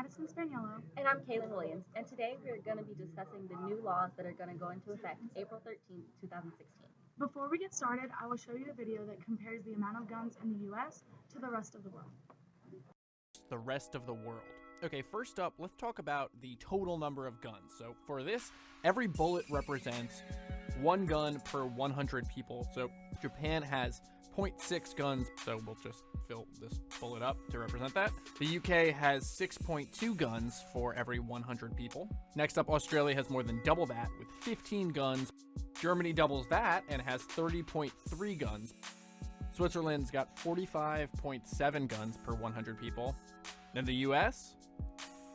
Madison Spaniello. And I'm Kaylin Williams, and today we're going to be discussing the new laws that are going to go into effect April 13th, 2016. Before we get started, I will show you a video that compares the amount of guns in the US to the rest of the world. The rest of the world. Okay, first up, let's talk about the total number of guns. So for this, every bullet represents one gun per 100 people. So Japan has 0.6 guns, so we'll just fill this bullet up to represent that. The UK has 6.2 guns for every 100 people. Next up, Australia has more than double that with 15 guns. Germany doubles that and has 30.3 guns. Switzerland's got 45.7 guns per 100 people. Then the US,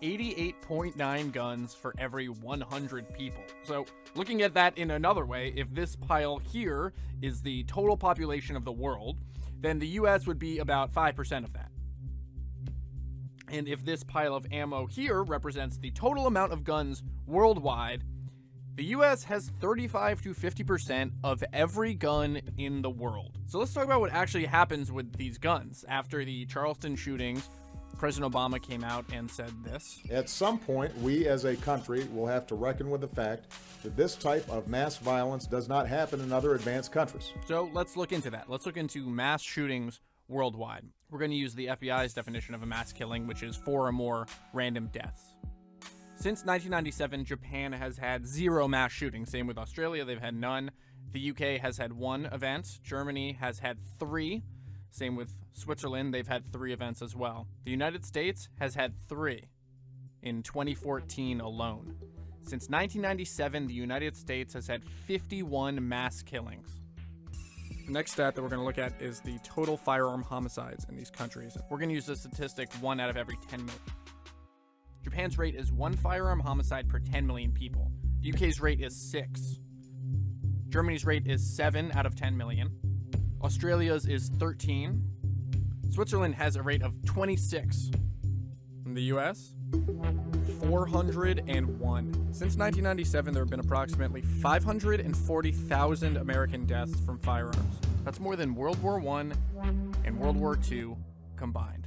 88.9 guns for every 100 people. So looking at that in another way, if this pile here is the total population of the world, then the US would be about 5% of that. And if this pile of ammo here represents the total amount of guns worldwide, the US has 35 to 50% of every gun in the world. So let's talk about what actually happens with these guns. After the Charleston shootings, President Obama came out and said this. At some point, we as a country will have to reckon with the fact that this type of mass violence does not happen in other advanced countries. So let's look into that. Let's look into mass shootings worldwide. We're going to use the FBI's definition of a mass killing, which is 4 or more random deaths. Since 1997, Japan has had 0 mass shootings. Same with Australia, they've had none. The UK has had 1 event. Germany has had 3. Same with Switzerland, they've had 3 events as well. The United States has had 3 in 2014 alone. Since 1997, the United States has had 51 mass killings. The next stat that we're going to look at is the total firearm homicides in these countries. We're going to use the statistic 1 out of every 10 million. Japan's rate is 1 firearm homicide per 10 million people. The UK's rate is 6. Germany's rate is 7 out of 10 million. Australia's is 13. Switzerland has a rate of 26. In the US, 401. Since 1997, there have been approximately 540,000 American deaths from firearms. That's more than World War I and World War II combined.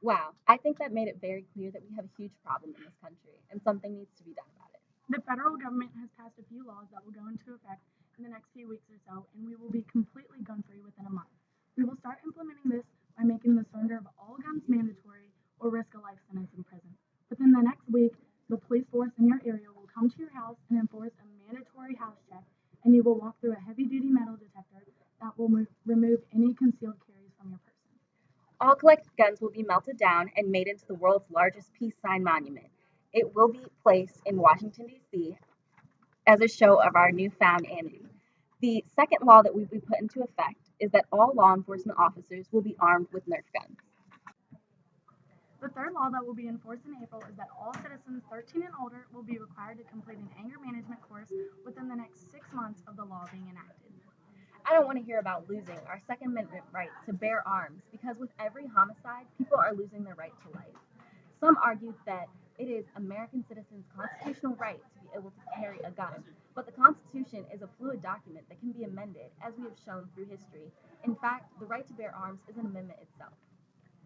Wow, I think that made it very clear that we have a huge problem in this country, and something needs to be done about it. The federal government has passed a few laws that will go into effect in the next few weeks or so, and we will be completely gun-free within a month. We will start implementing this by making the surrender of all guns mandatory or risk a life sentence in prison. Within the next week, the police force in your area will come to your house and enforce a mandatory house check, and you will walk through a heavy-duty metal detector that will remove any concealed carries from your person. All collected guns will be melted down and made into the world's largest peace sign monument. It will be placed in Washington, D.C. as a show of our newfound amity. The second law that will be put into effect is that all law enforcement officers will be armed with Nerf guns. The third law that will be enforced in April is that all citizens 13 and older will be required to complete an anger management course within the next 6 months of the law being enacted. I don't want to hear about losing our Second Amendment right to bear arms, because with every homicide, people are losing their right to life. Some argue that it is American citizens' constitutional right to be able to carry a gun, but the Constitution is a fluid document that can be amended, as we have shown through history. In fact, the right to bear arms is an amendment itself.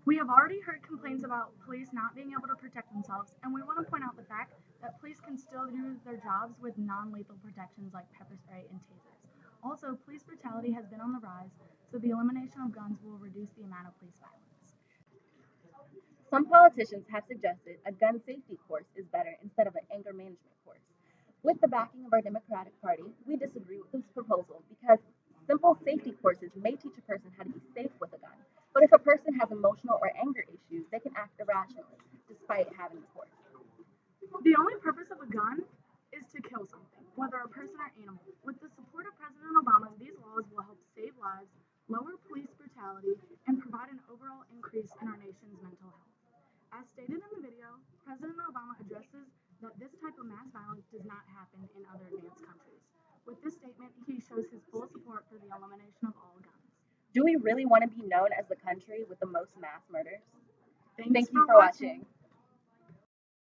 We have already heard complaints about police not being able to protect themselves, and we want to point out the fact that police can still do their jobs with non-lethal protections like pepper spray and tasers. Also, police brutality has been on the rise, so the elimination of guns will reduce the amount of police violence. Some politicians have suggested a gun safety course is better instead of an anger management course. With the backing of our Democratic Party, we disagree with this proposal because simple safety courses may teach a person how to be safe with a gun. But if a person has emotional or anger issues, they can act irrationally despite having the course. The only purpose of a gun is to kill something, whether a person or animal. With the support of President Obama, these laws will help save lives, lower police brutality, and provide an overall increase in our nation's mental health. As stated in the video, President Obama addresses that this type of mass violence does not happen in other advanced countries. With this statement, he shows his full support for the elimination of all guns. Do we really want to be known as the country with the most mass murders? Thanks Thank you for watching.